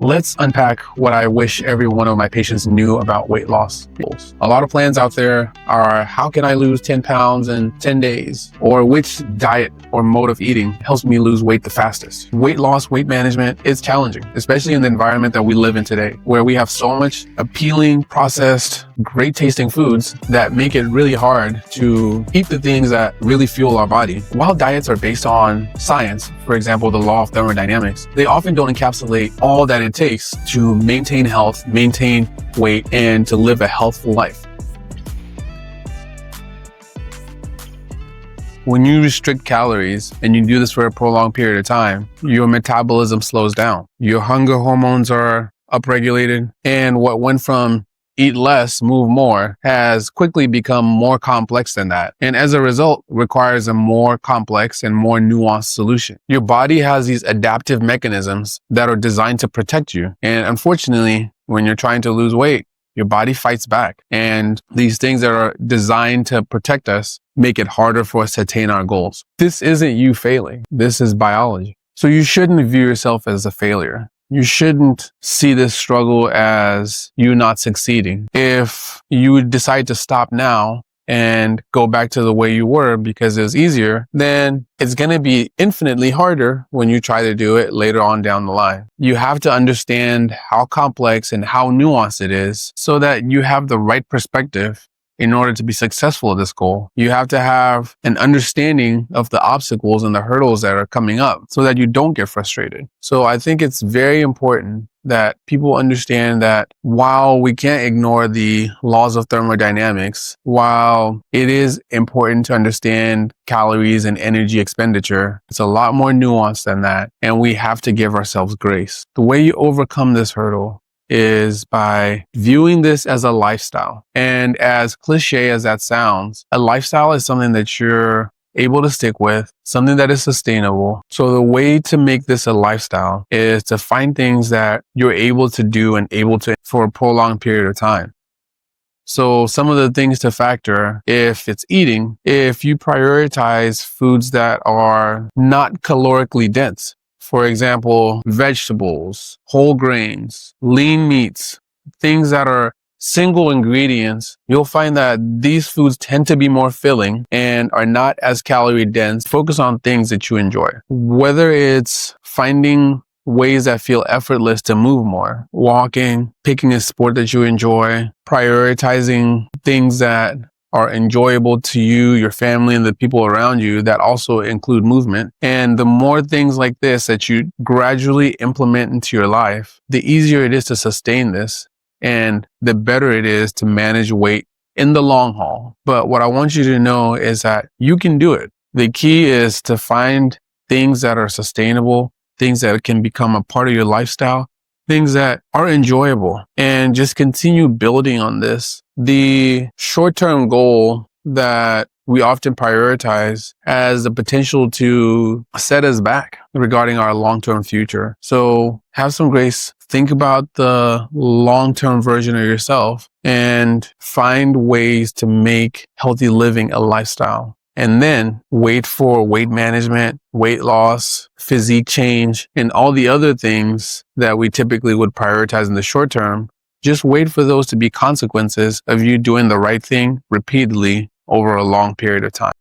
Let's unpack what I wish every one of my patients knew about weight loss goals. A lot of plans out there are, how can I lose 10 pounds in 10 days? Or which diet or mode of eating helps me lose weight the fastest? Weight loss, weight management is challenging, especially in the environment that we live in today, where we have so much appealing, processed, great tasting foods that make it really hard to eat the things that really fuel our body. While diets are based on science, for example, the law of thermodynamics, they often don't encapsulate all that it takes to maintain health, maintain weight, and to live a healthful life. When you restrict calories and you do this for a prolonged period of time, your metabolism slows down. Your hunger hormones are upregulated, and what went from eat less, move more has quickly become more complex than that. And as a result, requires a more complex and more nuanced solution. Your body has these adaptive mechanisms that are designed to protect you. And unfortunately, when you're trying to lose weight, your body fights back. And these things that are designed to protect us make it harder for us to attain our goals. This isn't you failing. This is biology. So you shouldn't view yourself as a failure. You shouldn't see this struggle as you not succeeding. If you decide to stop now and go back to the way you were because it was easier, then it's going to be infinitely harder when you try to do it later on down the line. You have to understand how complex and how nuanced it is so that you have the right perspective. In order to be successful at this goal, you have to have an understanding of the obstacles and the hurdles that are coming up so that you don't get frustrated. So I think it's very important that people understand that while we can't ignore the laws of thermodynamics, while it is important to understand calories and energy expenditure, it's a lot more nuanced than that. And we have to give ourselves grace. The way you overcome this hurdle is by viewing this as a lifestyle. And as cliche as that sounds, a lifestyle is something that you're able to stick with, something that is sustainable. So the way to make this a lifestyle is to find things that you're able to do and able to for a prolonged period of time. So some of the things to factor, if it's eating, if you prioritize foods that are not calorically dense, for example, vegetables, whole grains, lean meats, things that are single ingredients, you'll find that these foods tend to be more filling and are not as calorie dense. Focus on things that you enjoy. Whether it's finding ways that feel effortless to move more, walking, picking a sport that you enjoy, prioritizing things that are enjoyable to you, your family, and the people around you that also include movement. And the more things like this that you gradually implement into your life, the easier it is to sustain this and the better it is to manage weight in the long haul. But what I want you to know is that you can do it. The key is to find things that are sustainable, things that can become a part of your lifestyle, things that are enjoyable, and just continue building on this. The short-term goal that we often prioritize has the potential to set us back regarding our long-term future. So have some grace. Think about the long-term version of yourself and find ways to make healthy living a lifestyle. And then wait for weight management, weight loss, physique change, and all the other things that we typically would prioritize in the short term. Just wait for those to be consequences of you doing the right thing repeatedly over a long period of time.